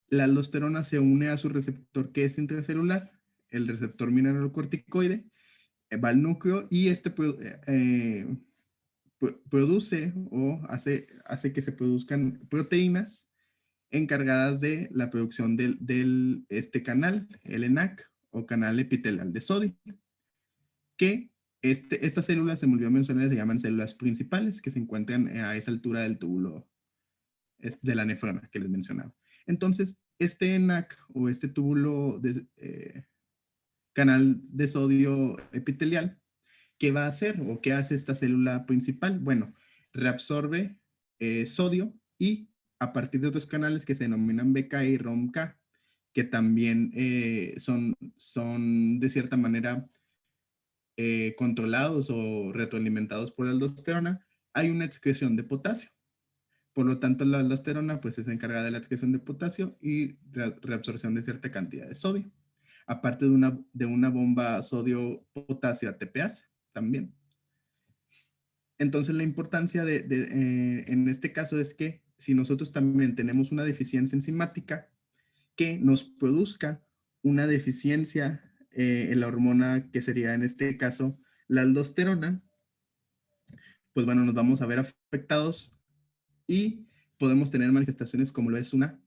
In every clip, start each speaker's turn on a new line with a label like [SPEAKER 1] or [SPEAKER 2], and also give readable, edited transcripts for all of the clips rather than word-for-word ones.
[SPEAKER 1] La aldosterona se une a su receptor que es intracelular, el receptor mineralocorticoide, va al núcleo y este produce o hace que se produzcan proteínas encargadas de la producción este canal, el ENaC o canal epitelial de sodio, que estas células, se me olvidó mencionar, se llaman células principales, que se encuentran a esa altura del túbulo de la nefrona que les mencionaba. Entonces, este ENaC o este túbulo canal de sodio epitelial, ¿qué va a hacer o qué hace esta célula principal? Bueno, reabsorbe sodio y a partir de otros canales que se denominan BK y ROMK, que también son de cierta manera controlados o retroalimentados por la aldosterona, hay una excreción de potasio. Por lo tanto, la aldosterona pues, es encargada de la excreción de potasio y reabsorción de cierta cantidad de sodio. Aparte de una bomba sodio-potasio ATPase también. Entonces, la importancia en este caso es que si nosotros también tenemos una deficiencia enzimática que nos produzca una deficiencia en la hormona que sería en este caso la aldosterona, pues bueno, nos vamos a ver afectados y podemos tener manifestaciones como lo es una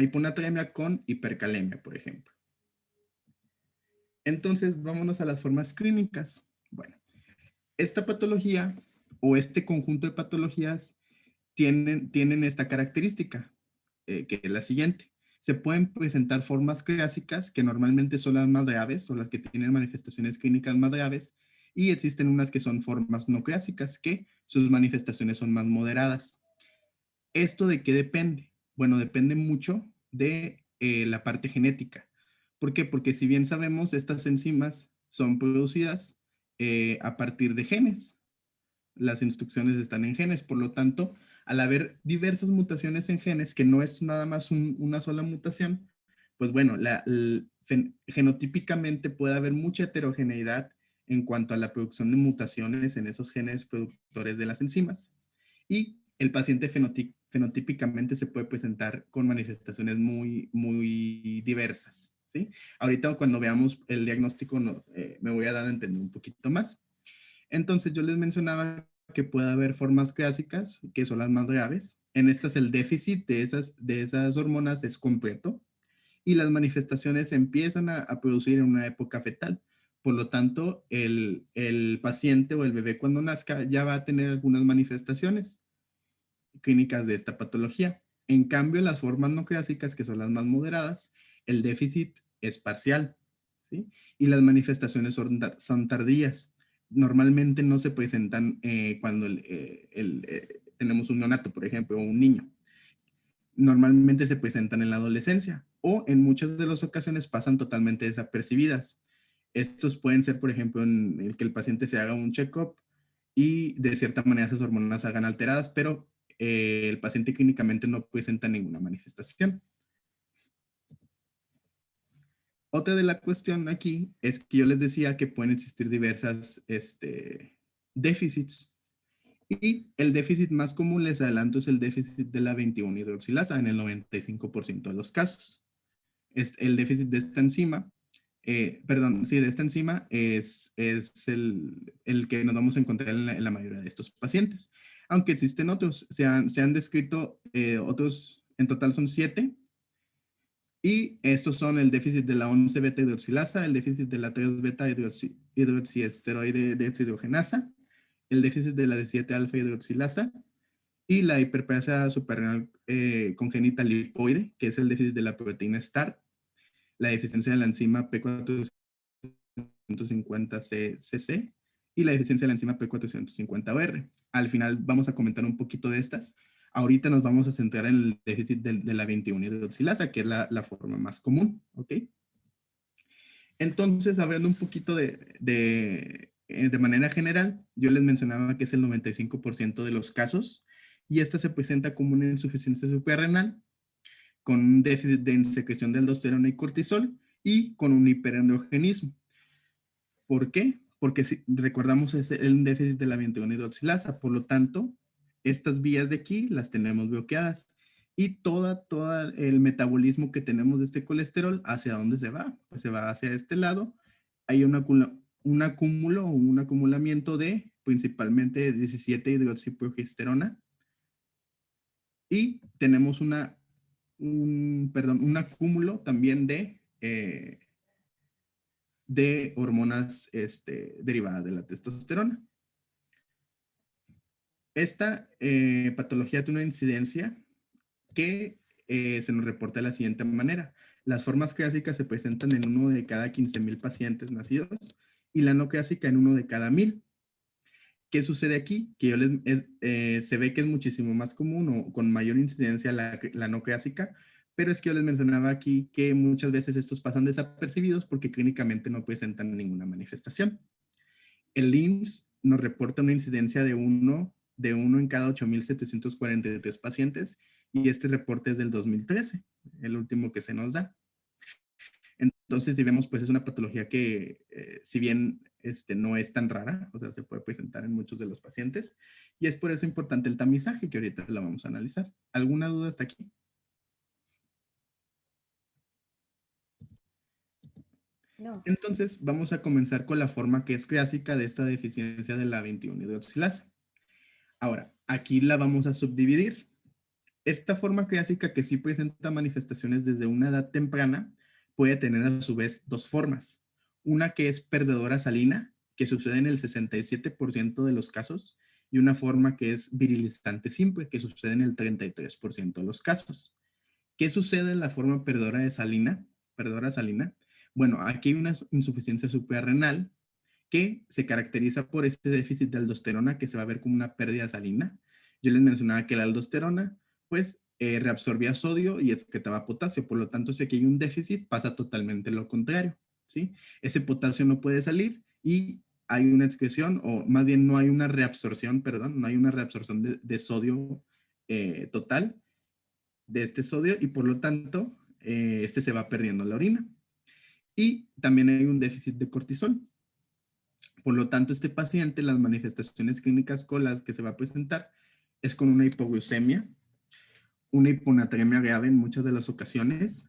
[SPEAKER 1] hiponatremia con hipercalemia, por ejemplo. Entonces, vámonos a las formas clínicas. Bueno, esta patología o este conjunto de patologías tienen esta característica, que es la siguiente. Se pueden presentar formas clásicas que normalmente son las más graves o las que tienen manifestaciones clínicas más graves, y existen unas que son formas no clásicas que sus manifestaciones son más moderadas. ¿Esto de qué depende? Bueno, depende mucho de la parte genética. ¿Por qué? Porque si bien sabemos, estas enzimas son producidas a partir de genes. Las instrucciones están en genes, por lo tanto, al haber diversas mutaciones en genes, que no es nada más una sola mutación, pues bueno, genotípicamente puede haber mucha heterogeneidad en cuanto a la producción de mutaciones en esos genes productores de las enzimas. Y el paciente fenotípicamente se puede presentar con manifestaciones muy, muy diversas, ¿sí? Ahorita cuando veamos el diagnóstico me voy a dar a entender un poquito más. Entonces yo les mencionaba que puede haber formas clásicas, que son las más graves. En estas el déficit de esas hormonas es completo y las manifestaciones se empiezan a producir en una época fetal. Por lo tanto, el paciente o el bebé cuando nazca ya va a tener algunas manifestaciones clínicas de esta patología. En cambio, las formas no clásicas, que son las más moderadas, el déficit es parcial, ¿sí? Y las manifestaciones son tardías. Normalmente no se presentan cuando tenemos un neonato, por ejemplo, o un niño. Normalmente se presentan en la adolescencia o en muchas de las ocasiones pasan totalmente desapercibidas. Estos pueden ser, por ejemplo, en el que el paciente se haga un check-up y de cierta manera esas hormonas salgan alteradas, pero el paciente clínicamente no presenta ninguna manifestación. Otra de la cuestión aquí es que yo les decía que pueden existir diversas déficits. Y el déficit más común, les adelanto, es el déficit de la 21 hidroxilasa en el 95% de los casos. Es el déficit de esta enzima, de esta enzima es el que nos vamos a encontrar en la mayoría de estos pacientes. Aunque existen otros, se han descrito otros, en total son 7, y estos son el déficit de la 11 beta hidroxilasa, el déficit de la 3 beta hidroxiesteroide deshidrogenasa, el déficit de la 17 alfa hidroxilasa y la hiperplasia suprarrenal congénita lipoide, que es el déficit de la proteína STAR, la deficiencia de la enzima P450CC y la deficiencia de la enzima P450OR. Al final vamos a comentar un poquito de estas. Ahorita nos vamos a centrar en el déficit de la 21 hidroxilasa, que es la forma más común, ¿ok? Entonces, hablando un poquito de manera general, yo les mencionaba que es el 95% de los casos, y esta se presenta como una insuficiencia suprarrenal, con un déficit de secreción de aldosterona y cortisol, y con un hiperandrogenismo. ¿Por qué? Porque si recordamos es el déficit de la 21 hidroxilasa, por lo tanto, estas vías de aquí las tenemos bloqueadas. Y todo el metabolismo que tenemos de este colesterol, ¿hacia dónde se va? Pues se va hacia este lado. Hay un acúmulo o un acumulamiento de principalmente 17 hidroxiprogesterona y tenemos un acúmulo también de hormonas derivadas de la testosterona. Esta patología tiene una incidencia que se nos reporta de la siguiente manera. Las formas clásicas se presentan en uno de cada 15,000 pacientes nacidos y la no clásica en uno de cada 1,000. ¿Qué sucede aquí? Que se ve que es muchísimo más común o con mayor incidencia la no clásica, pero es que yo les mencionaba aquí que muchas veces estos pasan desapercibidos porque clínicamente no presentan ninguna manifestación. El IMSS nos reporta una incidencia de uno en cada 8,743 pacientes y este reporte es del 2013, el último que se nos da. Entonces, si vemos, pues es una patología que, si bien no es tan rara, o sea, se puede presentar en muchos de los pacientes, y es por eso importante el tamizaje, que ahorita la vamos a analizar. ¿Alguna duda hasta aquí?
[SPEAKER 2] No.
[SPEAKER 1] Entonces, vamos a comenzar con la forma que es clásica de esta deficiencia de la 21-hidroxilasa. Ahora, aquí la vamos a subdividir. Esta forma clásica que sí presenta manifestaciones desde una edad temprana puede tener a su vez dos formas. Una que es perdedora salina, que sucede en el 67% de los casos, y una forma que es virilizante simple, que sucede en el 33% de los casos. ¿Qué sucede en la forma perdedora de salina? Perdedora salina. Bueno, aquí hay una insuficiencia suprarrenal que se caracteriza por este déficit de aldosterona que se va a ver como una pérdida salina. Yo les mencionaba que la aldosterona, pues, reabsorbía sodio y excretaba potasio. Por lo tanto, si aquí hay un déficit, pasa totalmente lo contrario, ¿sí? Ese potasio no puede salir y hay una excreción, o más bien no hay una reabsorción, perdón, no hay una reabsorción de sodio total de este sodio y por lo tanto, este se va perdiendo en la orina. Y también hay un déficit de cortisol. Por lo tanto, este paciente, las manifestaciones clínicas con las que se va a presentar es con una hipoglucemia, una hiponatremia grave en muchas de las ocasiones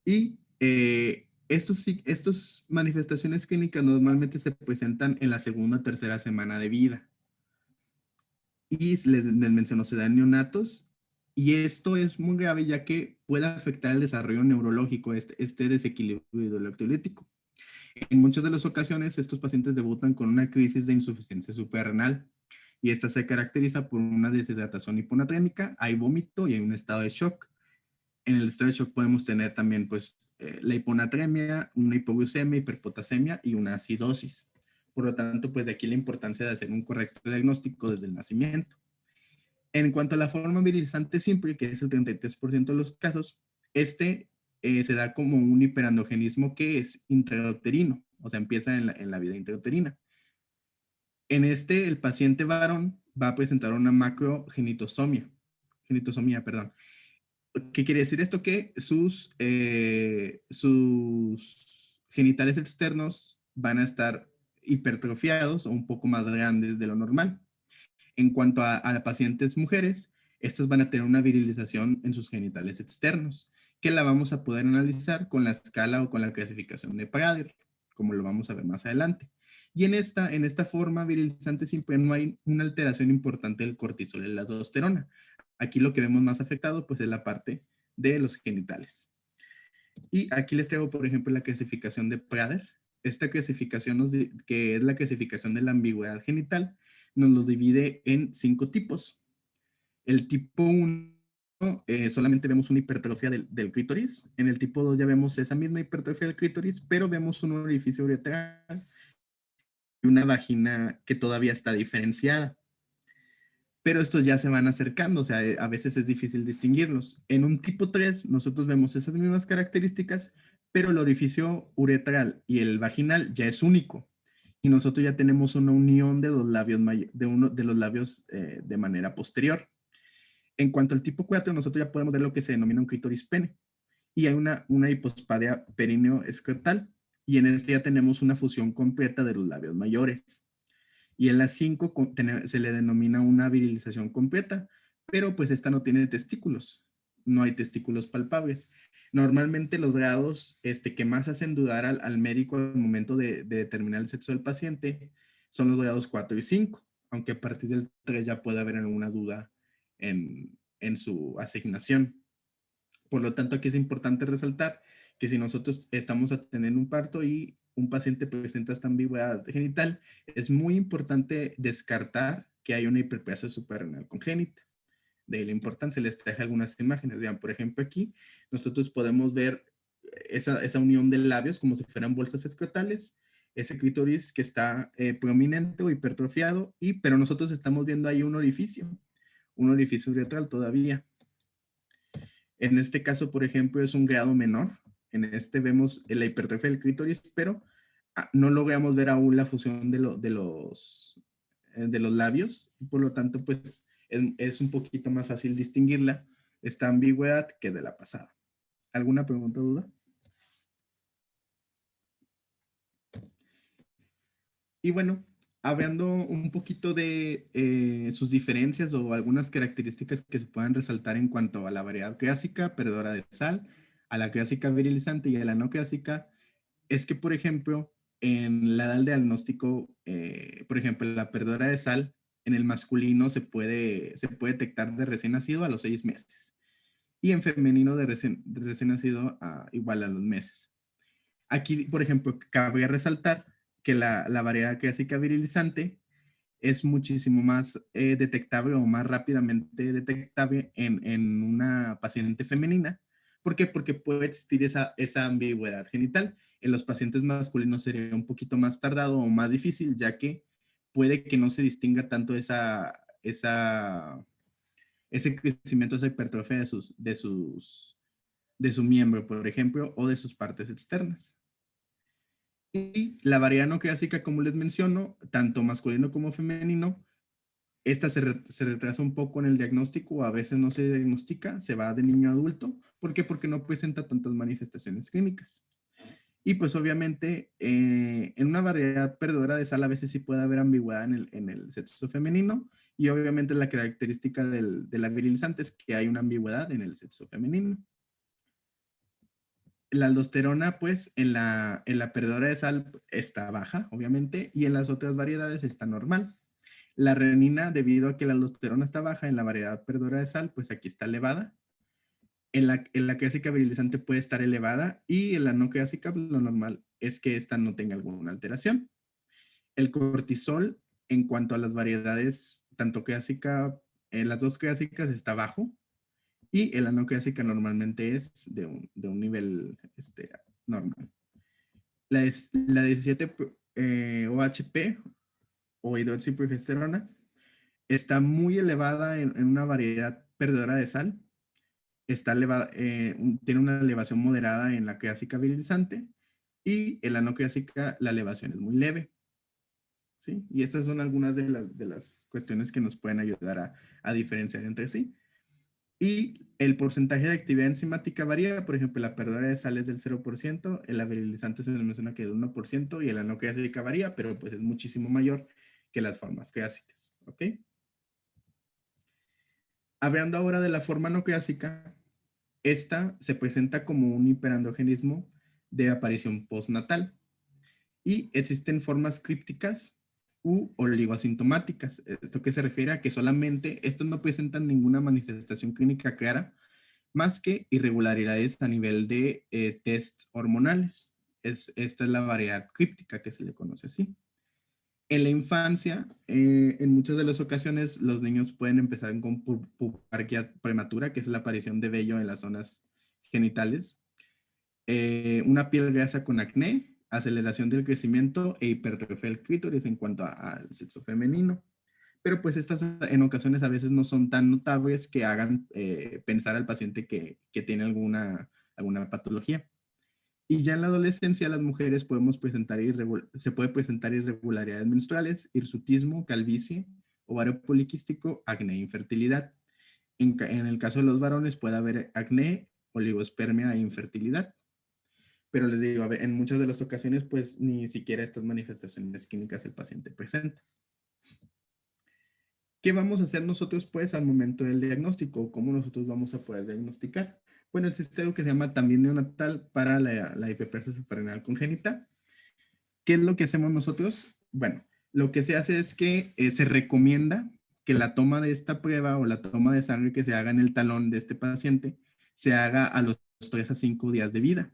[SPEAKER 1] y estos manifestaciones clínicas normalmente se presentan en la segunda o tercera semana de vida. Y les menciono, se da en neonatos y esto es muy grave ya que puede afectar el desarrollo neurológico, este desequilibrio electrolítico. En muchas de las ocasiones, estos pacientes debutan con una crisis de insuficiencia suprarrenal y esta se caracteriza por una deshidratación hiponatrémica, hay vómito y hay un estado de shock. En el estado de shock podemos tener también pues, la hiponatremia, una hipoglucemia, hiperpotasemia y una acidosis. Por lo tanto, pues de aquí la importancia de hacer un correcto diagnóstico desde el nacimiento. En cuanto a la forma virilizante simple, que es el 33% de los casos, se da como un hiperandrogenismo que es intrauterino, o sea, empieza en la vida intrauterina. En el paciente varón va a presentar una macrogenitosomia, perdón. ¿Qué quiere decir esto? Que sus genitales externos van a estar hipertrofiados o un poco más grandes de lo normal. En cuanto a pacientes mujeres, estas van a tener una virilización en sus genitales externos, que la vamos a poder analizar con la escala o con la clasificación de Prader, como lo vamos a ver más adelante. Y en esta forma virilizante siempre no hay una alteración importante del cortisol y la aldosterona. Aquí lo que vemos más afectado pues es la parte de los genitales. Y aquí les traigo, por ejemplo, la clasificación de Prader. Esta clasificación, que es la clasificación de la ambigüedad genital, nos lo divide en 5 tipos. El tipo 1, solamente vemos una hipertrofia del clítoris. En el tipo 2 ya vemos esa misma hipertrofia del clítoris, pero vemos un orificio uretral y una vagina que todavía está diferenciada. Pero estos ya se van acercando, o sea, a veces es difícil distinguirlos. En un tipo 3, nosotros vemos esas mismas características, pero el orificio uretral y el vaginal ya es único. Y nosotros ya tenemos una unión de los labios, de manera posterior. En cuanto al tipo 4, nosotros ya podemos ver lo que se denomina un clítoris pene. Y hay una hipospadia perineo escrotal. Y en este ya tenemos una fusión completa de los labios mayores. Y en la 5 se le denomina una virilización completa, pero pues esta no tiene testículos. no hay testículos palpables. Normalmente los grados que más hacen dudar al médico al momento de determinar el sexo del paciente son los grados 4 y 5, aunque a partir del 3 ya puede haber alguna duda en su asignación. Por lo tanto, aquí es importante resaltar que si nosotros estamos atendiendo un parto y un paciente presenta esta ambigüedad genital, es muy importante descartar que hay una hiperplasia suprarrenal congénita. De ahí la importancia, les traje algunas imágenes. Vean, por ejemplo, aquí nosotros podemos ver esa unión de labios como si fueran bolsas escrotales, ese clítoris que está prominente o hipertrofiado, pero nosotros estamos viendo ahí un orificio uretral todavía. En este caso, por ejemplo, es un grado menor. En este vemos la hipertrofia del clítoris, pero no logramos ver aún la fusión de los labios. Por lo tanto, pues es un poquito más fácil distinguirla, esta ambigüedad, que de la pasada. ¿Alguna pregunta o duda? Y bueno, hablando un poquito de sus diferencias o algunas características que se puedan resaltar en cuanto a la variedad clásica, perdedora de sal, a la clásica virilizante y a la no clásica, es que, por ejemplo, en la edad del diagnóstico, por ejemplo, la perdedora de sal en el masculino se puede detectar de recién nacido a los 6 meses y en femenino de recién nacido igual a los meses. Aquí, por ejemplo, cabe resaltar que la variedad clásica virilizante es muchísimo más detectable o más rápidamente detectable en una paciente femenina. ¿Por qué? Porque puede existir esa ambigüedad genital. En los pacientes masculinos sería un poquito más tardado o más difícil, ya que puede que no se distinga tanto ese crecimiento, esa hipertrofia de su miembro, por ejemplo, o de sus partes externas. Y la variedad no clásica, como les menciono, tanto masculino como femenino, esta se retrasa un poco en el diagnóstico, a veces no se diagnostica, se va de niño a adulto. ¿Por qué? Porque no presenta tantas manifestaciones clínicas. Y pues obviamente en una variedad perdedora de sal a veces sí puede haber ambigüedad en el sexo femenino, y obviamente la característica de la virilizante es que hay una ambigüedad en el sexo femenino. La aldosterona, pues, en la perdedora de sal está baja, obviamente, y en las otras variedades está normal. La renina, debido a que la aldosterona está baja en la variedad perdedora de sal, pues aquí está elevada. En la clásica virilizante puede estar elevada, y en la no clásica, pues, lo normal es que esta no tenga alguna alteración. El cortisol, en cuanto a las variedades, tanto clásica, en las dos clásicas está bajo, y en la no clásica normalmente es de un nivel normal. La 17 OHP o hidroxiprogesterona está muy elevada en una variedad perdedora de sal. Está tiene una elevación moderada en la clásica virilizante, y en la no clásica la elevación es muy leve. ¿Sí? Y estas son algunas de las cuestiones que nos pueden ayudar a diferenciar entre sí. Y el porcentaje de actividad enzimática varía. Por ejemplo, la perdedora de sal es del 0%, en la virilizante se menciona que del 1%, y en la no clásica varía, pero pues es muchísimo mayor que las formas clásicas. ¿Ok? Hablando ahora de la forma no clásica, esta se presenta como un hiperandrogenismo de aparición postnatal, y existen formas crípticas u oligoasintomáticas. ¿Esto qué se refiere? A que solamente estas no presentan ninguna manifestación clínica clara más que irregularidades a nivel de tests hormonales. Esta es la variedad críptica que se le conoce así. En la infancia, en muchas de las ocasiones, los niños pueden empezar con pubarquia prematura, que es la aparición de vello en las zonas genitales, una piel grasa con acné, aceleración del crecimiento e hipertrofia del clítoris en cuanto al sexo femenino. Pero pues estas en ocasiones a veces no son tan notables que hagan pensar al paciente que tiene alguna patología. Y ya en la adolescencia las mujeres se puede presentar irregularidades menstruales, hirsutismo, calvicie, ovario poliquístico, acné e infertilidad. En el caso de los varones puede haber acné, oligospermia e infertilidad. Pero les digo, en muchas de las ocasiones pues ni siquiera estas manifestaciones clínicas el paciente presenta. ¿Qué vamos a hacer nosotros, pues, al momento del diagnóstico? ¿Cómo nosotros vamos a poder diagnosticar? Bueno, existe algo que se llama también neonatal para la hiperplasia suprarrenal congénita. ¿Qué es lo que hacemos nosotros? Bueno, lo que se hace es que se recomienda que la toma de esta prueba o la toma de sangre que se haga en el talón de este paciente se haga a los 3 a 5 días de vida.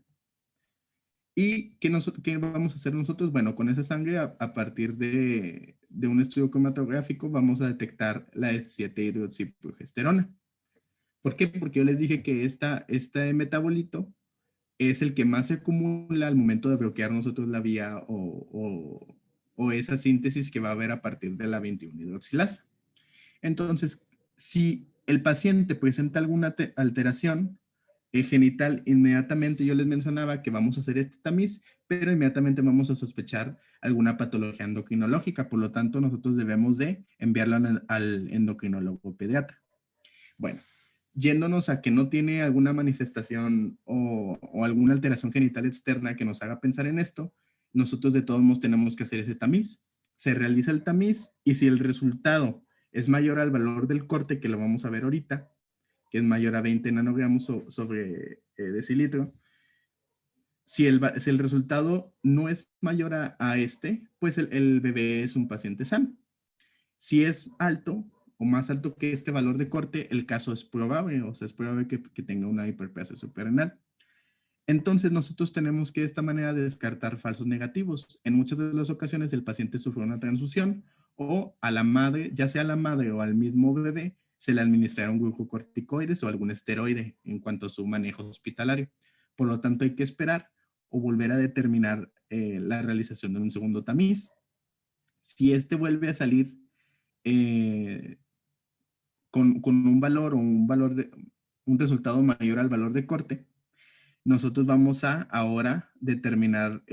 [SPEAKER 1] ¿Y qué vamos a hacer nosotros? Bueno, con esa sangre, a partir de un estudio cromatográfico, vamos a detectar la 17-hidroxiprogesterona. ¿Por qué? Porque yo les dije que este metabolito es el que más se acumula al momento de bloquear nosotros la vía o esa síntesis que va a haber a partir de la 21-hidroxilasa. Entonces, si el paciente presenta alguna alteración genital, inmediatamente yo les mencionaba que vamos a hacer este tamiz, pero inmediatamente vamos a sospechar alguna patología endocrinológica. Por lo tanto, nosotros debemos de enviarlo al endocrinólogo pediatra. Bueno, yéndonos a que no tiene alguna manifestación o alguna alteración genital externa que nos haga pensar en esto, nosotros de todos modos tenemos que hacer ese tamiz. Se realiza el tamiz y si el resultado es mayor al valor del corte, que lo vamos a ver ahorita, que es mayor a 20 nanogramos sobre decilitro, si el resultado no es mayor a este, pues el bebé es un paciente sano. Si es alto o más alto que este valor de corte, el caso es probable, o sea, es probable que tenga una hiperplasia suprarrenal. Entonces, nosotros tenemos que de esta manera descartar falsos negativos. En muchas de las ocasiones, el paciente sufrió una transfusión o a la madre, ya sea a la madre o al mismo bebé, se le administraron glucocorticoides o algún esteroide en cuanto a su manejo hospitalario. Por lo tanto, hay que esperar o volver a determinar la realización de un segundo tamiz. Si este vuelve a salir eh, con un valor o un resultado mayor al valor de corte, nosotros vamos a ahora determinar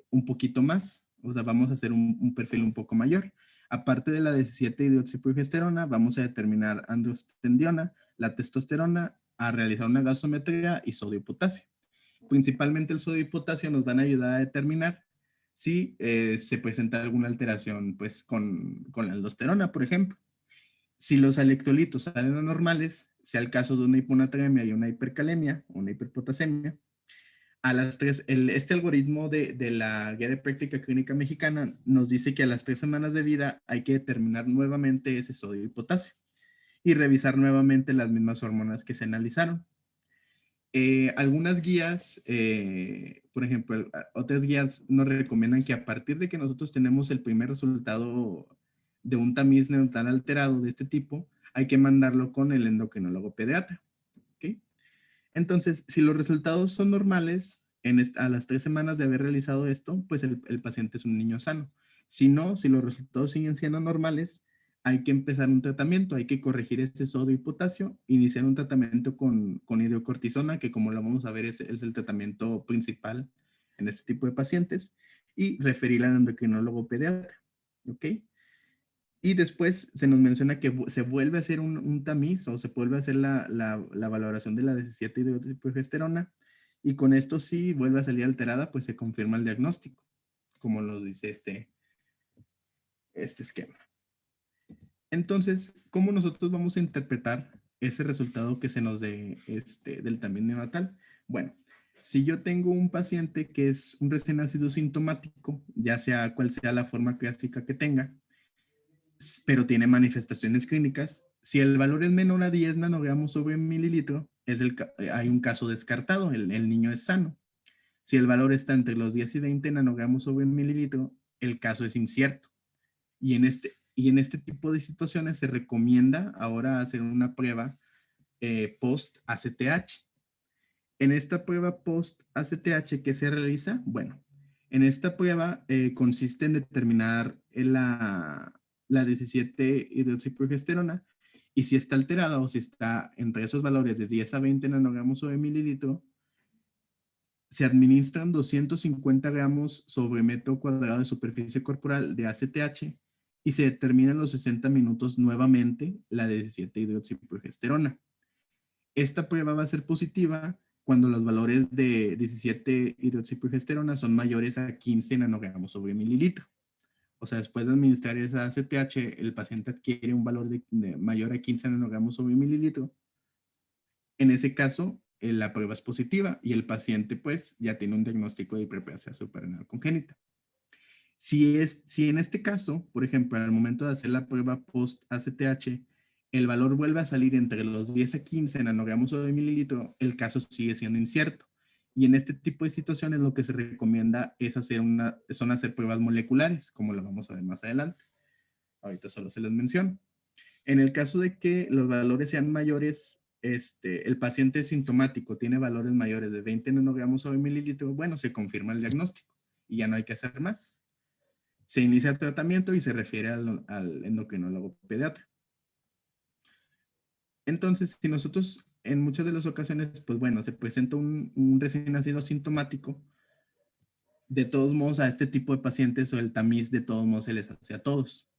[SPEAKER 1] un poquito más, o sea, vamos a hacer un perfil un poco mayor. Aparte de la 17-hidroxiprogesterona, vamos a determinar androstendiona, la testosterona, a realizar una gasometría y sodio y potasio. Principalmente el sodio y potasio nos van a ayudar a determinar si se presenta alguna alteración pues con la aldosterona, por ejemplo. Si los electrolitos salen anormales, sea el caso de una hiponatremia y una hipercalemia, una hiperpotasemia, a las tres, este algoritmo de la Guía de Práctica Clínica Mexicana nos dice que a las 3 semanas de vida hay que determinar nuevamente ese sodio y potasio y revisar nuevamente las mismas hormonas que se analizaron. Algunas guías, por ejemplo, otras guías nos recomiendan que a partir de que nosotros tenemos el primer resultado de un tamiz neonatal alterado de este tipo, hay que mandarlo con el endocrinólogo pediatra. ¿Okay? Entonces, si los resultados son normales a las 3 semanas de haber realizado esto, pues el paciente es un niño sano. Si no, si los resultados siguen siendo normales, hay que empezar un tratamiento, hay que corregir este sodio y potasio, iniciar un tratamiento con hidrocortisona, que como lo vamos a ver es el tratamiento principal en este tipo de pacientes, y referir al endocrinólogo pediatra. ¿Ok? Y después se nos menciona que se vuelve a hacer un tamiz o se vuelve a hacer la valoración de la 17 hidroxiprogesterona y con esto sí vuelve a salir alterada, pues se confirma el diagnóstico, como lo dice este esquema. Entonces, ¿cómo nosotros vamos a interpretar ese resultado que se nos dé del tamiz neonatal? Bueno, si yo tengo un paciente que es un recién nacido sintomático, ya sea cual sea la forma clásica que tenga, pero tiene manifestaciones clínicas, si el valor es menor a 10 nanogramos sobre mililitro, hay un caso descartado, el niño es sano. Si el valor está entre los 10 y 20 nanogramos sobre mililitro, el caso es incierto. Y en este tipo de situaciones se recomienda ahora hacer una prueba post-ACTH. En esta prueba post-ACTH, ¿qué se realiza? Bueno, en esta prueba consiste en determinar la 17-hidroxiprogesterona y si está alterada o si está entre esos valores de 10 a 20 nanogramos sobre mililitro, se administran 250 gramos sobre metro cuadrado de superficie corporal de ACTH y se determina en los 60 minutos nuevamente la 17-hidroxiprogesterona. Esta prueba va a ser positiva cuando los valores de 17 hidroxiprogesterona son mayores a 15 nanogramos sobre mililitro. O sea, después de administrar esa ACTH, el paciente adquiere un valor de mayor a 15 nanogramos sobre mililitro. En ese caso, la prueba es positiva y el paciente pues ya tiene un diagnóstico de hiperplasia suprarrenal congénita. Si en este caso, por ejemplo, al momento de hacer la prueba post-ACTH, el valor vuelve a salir entre los 10 a 15 nanogramos sobre mililitro, el caso sigue siendo incierto. Y en este tipo de situaciones lo que se recomienda es son hacer pruebas moleculares, como lo vamos a ver más adelante. Ahorita solo se les menciono. En el caso de que los valores sean mayores, el paciente sintomático tiene valores mayores de 20 nanogramos sobre mililitro, bueno, se confirma el diagnóstico y ya no hay que hacer más. Se inicia el tratamiento y se refiere al endocrinólogo pediatra. Entonces, si nosotros en muchas de las ocasiones, pues bueno, se presenta un recién nacido sintomático, de todos modos a este tipo de pacientes o el tamiz de todos modos se les hace a todos,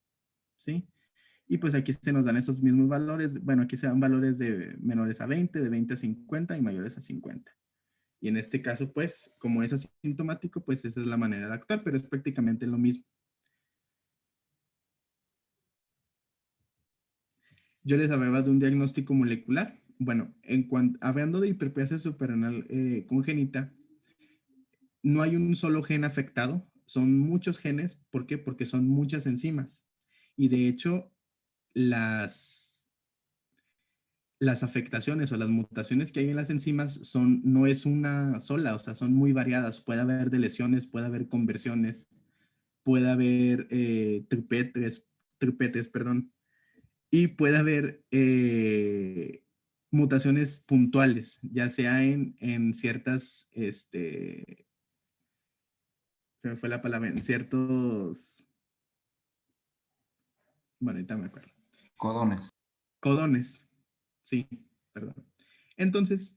[SPEAKER 1] ¿sí? Y pues aquí se nos dan esos mismos valores, bueno, aquí se dan valores de menores a 20, de 20 a 50 y mayores a 50. Y en este caso, pues, como es asintomático, pues esa es la manera de actuar, pero es prácticamente lo mismo. Yo les hablaba de un diagnóstico molecular. Bueno, hablando de hiperplasia suprarrenal congénita, no hay un solo gen afectado, son muchos genes. ¿Por qué? Porque son muchas enzimas. Y de hecho, las afectaciones o las mutaciones que hay en las enzimas no es una sola, o sea, son muy variadas. Puede haber deleciones, puede haber conversiones, puede haber tripetes, perdón, y puede haber mutaciones puntuales, ya sea en ciertas, se me fue la palabra, en ciertos, bueno, ahorita me acuerdo.
[SPEAKER 2] Codones.
[SPEAKER 1] Codones, sí, perdón. Entonces,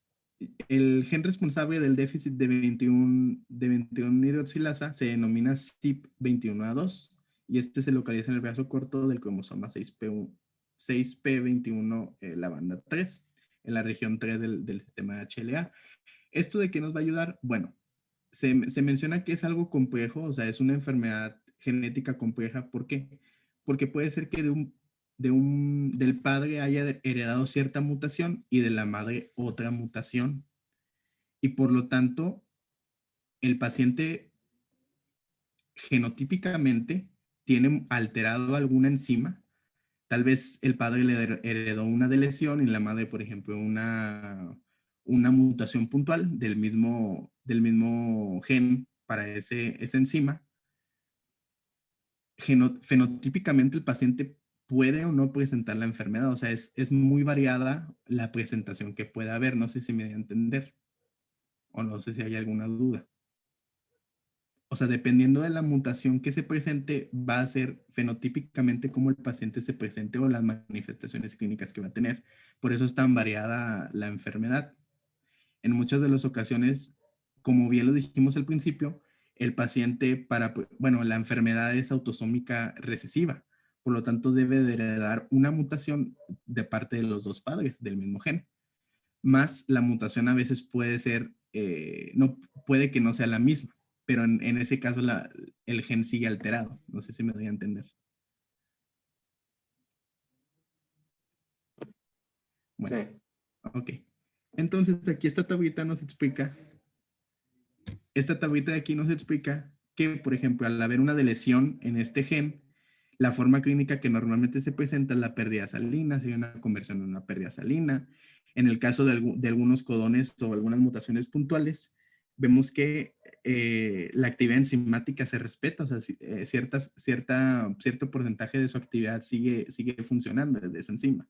[SPEAKER 1] el gen responsable del déficit de 21 hidroxilasa se denomina CYP21A2 y este se localiza en el brazo corto del cromosoma 6P21, la banda 3, en la región 3 del sistema HLA. ¿Esto de qué nos va a ayudar? Bueno, se menciona que es algo complejo, o sea, es una enfermedad genética compleja. ¿Por qué? Porque puede ser que del padre haya heredado cierta mutación y de la madre otra mutación. Y por lo tanto, el paciente genotípicamente tiene alterado alguna enzima. Tal vez el padre le heredó una deleción y la madre, por ejemplo, una mutación puntual del mismo gen para esa enzima. Fenotípicamente el paciente puede o no presentar la enfermedad, o sea, es muy variada la presentación que puede haber. No sé si me voy a entender o no sé si hay alguna duda. O sea, dependiendo de la mutación que se presente, va a ser fenotípicamente cómo el paciente se presente o las manifestaciones clínicas que va a tener. Por eso es tan variada la enfermedad. En muchas de las ocasiones, como bien lo dijimos al principio, el paciente bueno, la enfermedad es autosómica recesiva, por lo tanto debe de heredar una mutación de parte de los dos padres del mismo gen. Más la mutación a veces puede ser, no, puede que no sea la misma, pero en ese caso el gen sigue alterado. No sé si me doy a entender. Bueno,
[SPEAKER 3] Sí.
[SPEAKER 1] ok. Entonces aquí esta tablita nos explica que, por ejemplo, al haber una deleción en este gen, la forma clínica que normalmente se presenta es la pérdida salina, si hay una conversión en una pérdida salina. En el caso de algunos codones o algunas mutaciones puntuales, vemos que la actividad enzimática se respeta, o sea, cierto porcentaje de su actividad sigue funcionando desde esa enzima.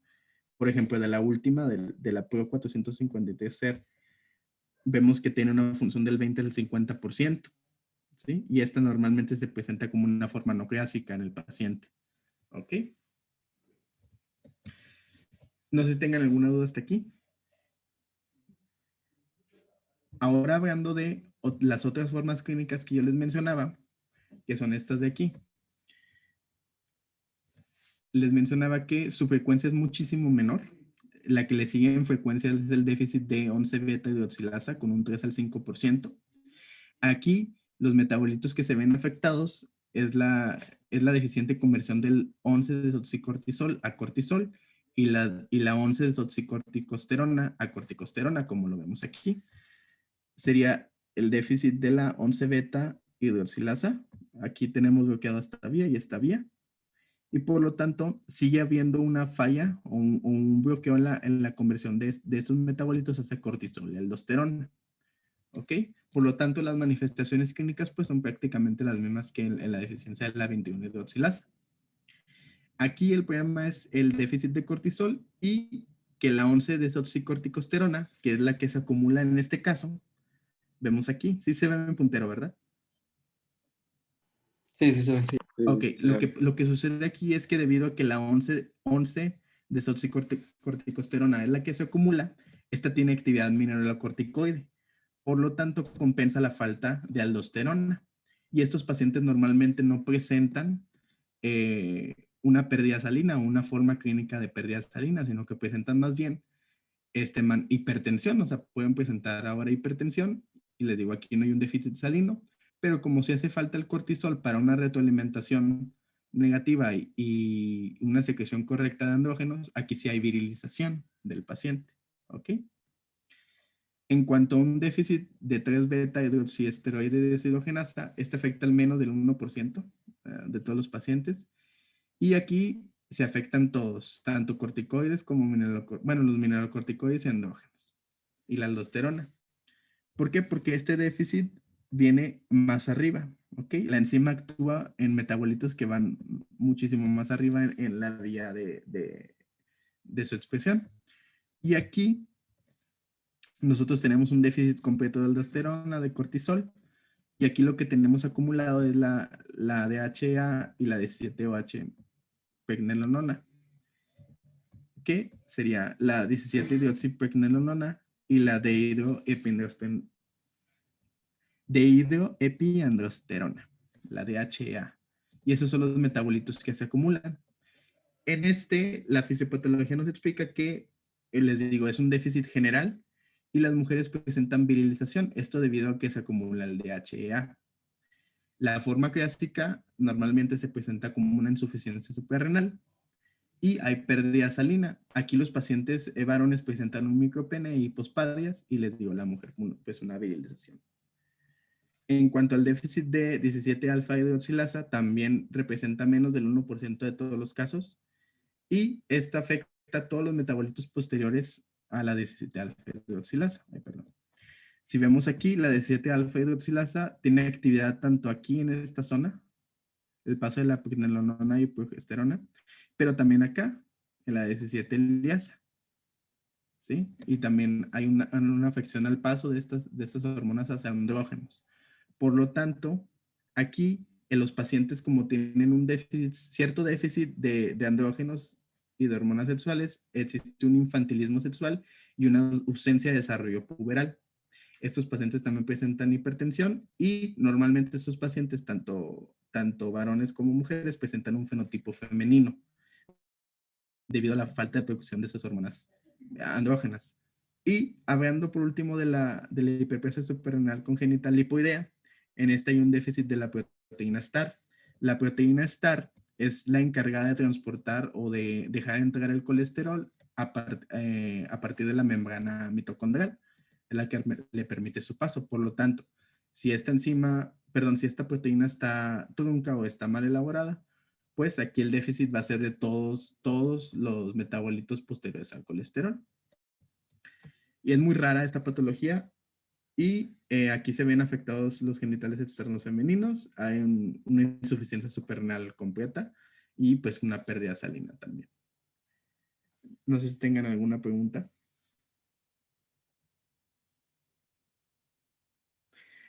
[SPEAKER 1] Por ejemplo, de la última, de la PRO 453-SER, vemos que tiene una función del 20 al 50%, ¿sí? Y esta normalmente se presenta como una forma no clásica en el paciente, ¿ok? No sé si tengan alguna duda hasta aquí. Ahora hablando de las otras formas clínicas que yo les mencionaba, que son estas de aquí. Les mencionaba que su frecuencia es muchísimo menor. La que le sigue en frecuencia es el déficit de 11 beta hidroxilasa con un 3 al 5%. Aquí, los metabolitos que se ven afectados es es la deficiente conversión del 11-desoxicortisol a cortisol y la 11-desoxicorticosterona a corticosterona, como lo vemos aquí. Sería el déficit de la 11-beta hidroxilasa. Aquí tenemos bloqueado esta vía y esta vía. Y por lo tanto, sigue habiendo una falla o un bloqueo en la conversión de estos metabolitos hacia cortisol y aldosterona. ¿Ok? Por lo tanto, las manifestaciones clínicas pues son prácticamente las mismas que en la deficiencia de la 21-hidroxilasa. Aquí el problema es el déficit de cortisol y que la 11-desoxicorticosterona, que es la que se acumula en este caso, vemos aquí, sí se ve en puntero, ¿verdad?
[SPEAKER 2] Sí, sí, sí.
[SPEAKER 1] Ok, lo que sucede aquí es que debido a que la 11-desoxicorticosterona es la que se acumula, esta tiene actividad mineralocorticoide. Por lo tanto, compensa la falta de aldosterona. Y estos pacientes normalmente no presentan una pérdida salina o una forma clínica de pérdida salina, sino que presentan más bien hipertensión, o sea, pueden presentar ahora hipertensión, y les digo, aquí no hay un déficit salino, pero como si hace falta el cortisol para una retroalimentación negativa y una secreción correcta de andrógenos, aquí sí hay virilización del paciente, ¿ok? En cuanto a un déficit de 3-beta hidroxiesteroide deshidrogenasa, este afecta al menos del 1% de todos los pacientes. Y aquí se afectan todos, tanto corticoides como los mineralocorticoides y andrógenos. Y la aldosterona. ¿Por qué? Porque este déficit viene más arriba, ¿ok? La enzima actúa en metabolitos que van muchísimo más arriba en la vía de su expresión. Y aquí nosotros tenemos un déficit completo de aldosterona, de cortisol, y aquí lo que tenemos acumulado es la DHA y la 17-OH pregnenolona, que sería la 17-hidroxipregnenolona y la dehidroepiandrosterona, la DHA. Y esos son los metabolitos que se acumulan. En la fisiopatología nos explica que, les digo, es un déficit general y las mujeres presentan virilización, esto debido a que se acumula el DHEA. La forma clásica normalmente se presenta como una insuficiencia suprarrenal y hay pérdida salina. Aquí los pacientes varones presentan un micropene y hipospadias y les digo la mujer, pues una virilización. En cuanto al déficit de 17-alfa hidroxilasa, también representa menos del 1% de todos los casos y esta afecta a todos los metabolitos posteriores a la 17-alfa hidroxilasa. Si vemos aquí, la 17-alfa hidroxilasa tiene actividad tanto aquí en esta zona, el paso de la pregnenolona y progesterona, pero también acá, en la 17 liasa, ¿sí? Y también hay una afección al paso de estas hormonas hacia andrógenos. Por lo tanto, aquí en los pacientes como tienen un déficit, cierto déficit de andrógenos y de hormonas sexuales, existe un infantilismo sexual y una ausencia de desarrollo puberal. Estos pacientes también presentan hipertensión y normalmente estos pacientes, tanto varones como mujeres, presentan un fenotipo femenino debido a la falta de producción de esas hormonas andrógenas. Y hablando por último de la hiperplasia suprarrenal congénita lipoidea, en esta hay un déficit de la proteína STAR. La proteína STAR es la encargada de transportar o de dejar entrar el colesterol a partir de la membrana mitocondrial, es la que le permite su paso. Por lo tanto, si esta proteína está trunca o está mal elaborada, pues aquí el déficit va a ser de todos los metabolitos posteriores al colesterol. Y es muy rara esta patología y aquí se ven afectados los genitales externos femeninos, hay una insuficiencia suprarrenal completa y pues una pérdida salina también. No sé si tengan alguna pregunta.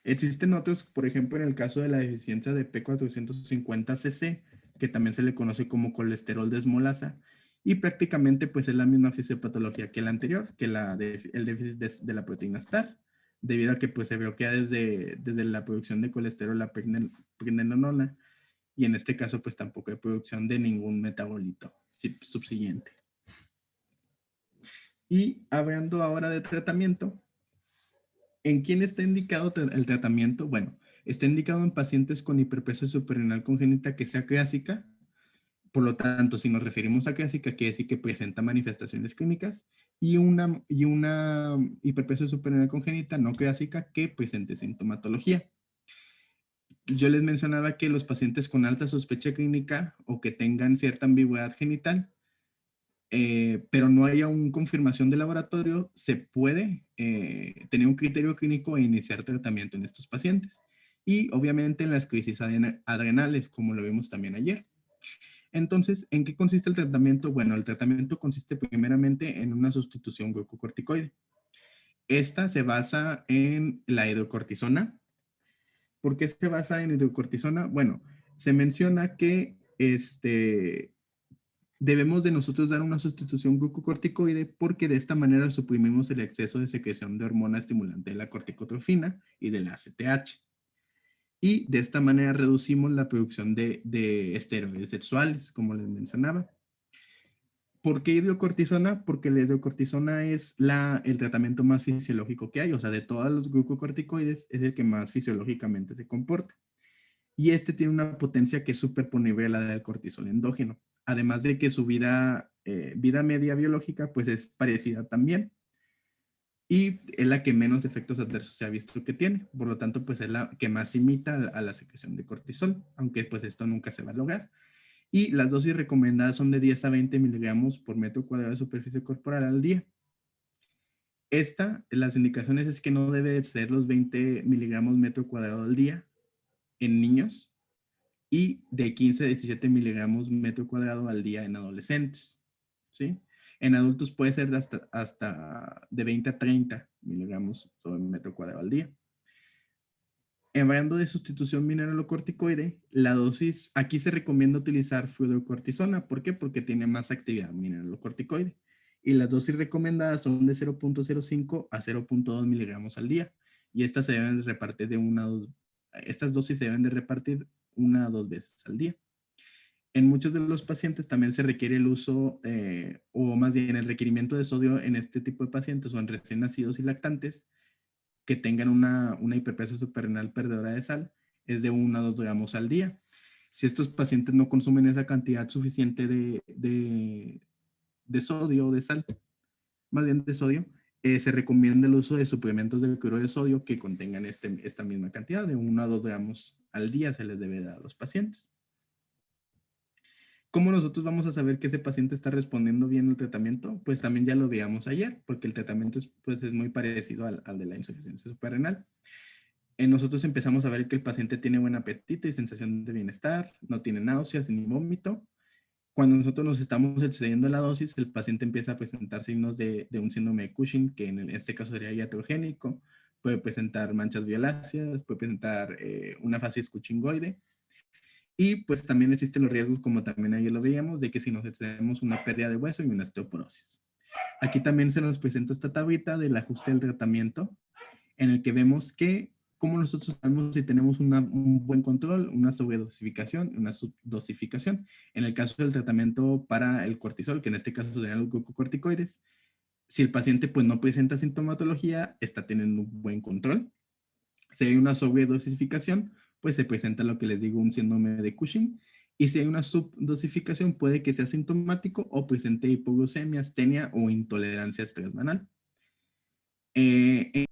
[SPEAKER 1] Existen otros, por ejemplo, en el caso de la deficiencia de P450cc, que también se le conoce como colesterol desmolasa, y prácticamente pues es la misma fisiopatología que la anterior, que el déficit de la proteína STAR, debido a que pues se bloquea desde la producción de colesterol la pregnenolona, y en este caso pues tampoco hay producción de ningún metabolito subsiguiente. Y hablando ahora de tratamiento, ¿en quién está indicado el tratamiento? Bueno, Está indicado en pacientes con hiperplasia suprarrenal congénita que sea clásica. Por lo tanto, si nos referimos a clásica, quiere decir que presenta manifestaciones clínicas, y una hiperplasia suprarrenal congénita no clásica que presente sintomatología. Yo les mencionaba que los pacientes con alta sospecha clínica o que tengan cierta ambigüedad genital, pero no haya una confirmación de laboratorio, se puede tener un criterio clínico e iniciar tratamiento en estos pacientes. Y obviamente en las crisis adrenales, como lo vimos también ayer. Entonces, ¿en qué consiste el tratamiento? Bueno, el tratamiento consiste primeramente en una sustitución glucocorticoide. Esta se basa en la hidrocortisona. ¿Por qué se basa en hidrocortisona? Bueno, se menciona que debemos de nosotros dar una sustitución glucocorticoide porque de esta manera suprimimos el exceso de secreción de hormona estimulante de la corticotrofina y de la ACTH. Y de esta manera reducimos la producción de esteroides sexuales, como les mencionaba. ¿Por qué hidrocortisona? Porque la hidrocortisona es el tratamiento más fisiológico que hay, o sea, de todos los glucocorticoides es el que más fisiológicamente se comporta. Y este tiene una potencia que es superponible a la del cortisol endógeno. Además de que su vida media biológica pues es parecida también. Y es la que menos efectos adversos se ha visto que tiene. Por lo tanto, pues es la que más imita a la secreción de cortisol, aunque pues esto nunca se va a lograr. Y las dosis recomendadas son de 10 a 20 miligramos por metro cuadrado de superficie corporal al día. Las indicaciones es que no debe ser los 20 miligramos metro cuadrado al día en niños y de 15 a 17 miligramos metro cuadrado al día en adolescentes, ¿sí? En adultos puede ser hasta de 20 a 30 miligramos sobre metro cuadrado al día. Hablando de sustitución mineralocorticoide, la dosis, aquí se recomienda utilizar fluorocortisona. ¿Por qué? Porque tiene más actividad mineralocorticoide. Y las dosis recomendadas son de 0.05 a 0.2 miligramos al día. Y estas se deben de repartir estas dosis se deben de repartir 1 a 2 veces al día. En muchos de los pacientes también se requiere el uso, o más bien el requerimiento de sodio en este tipo de pacientes o en recién nacidos y lactantes, que tengan una hiperplasia suprarrenal perdedora de sal, es de 1 a 2 gramos al día. Si estos pacientes no consumen esa cantidad suficiente de sodio o de sal, más bien de sodio, se recomienda el uso de suplementos de cloruro de sodio que contengan esta misma cantidad, de 1 a 2 gramos al día se les debe dar a los pacientes. ¿Cómo nosotros vamos a saber que ese paciente está respondiendo bien al tratamiento? Pues también ya lo veíamos ayer, porque el tratamiento es muy parecido al de la insuficiencia suprarrenal. Nosotros empezamos a ver que el paciente tiene buen apetito y sensación de bienestar, no tiene náuseas ni vómito. Cuando nosotros nos estamos excediendo la dosis, el paciente empieza a presentar signos de un síndrome de Cushing, que en este caso sería iatrogénico, puede presentar manchas violáceas, puede presentar una facies cuchingoide. Y pues también existen los riesgos, como también ayer lo veíamos, de que si nos excedemos una pérdida de hueso y una osteoporosis. Aquí también se nos presenta esta tablita del ajuste del tratamiento, en el que vemos que, como nosotros sabemos si tenemos un buen control, una sobredosificación, una subdosificación. En el caso del tratamiento para el cortisol, que en este caso serían los glucocorticoides, si el paciente pues no presenta sintomatología, está teniendo un buen control. Si hay una sobredosificación, pues se presenta lo que les digo, un síndrome de Cushing. Y si hay una subdosificación, puede que sea sintomático o presente hipoglucemia, astenia o intolerancia a estrés banal. En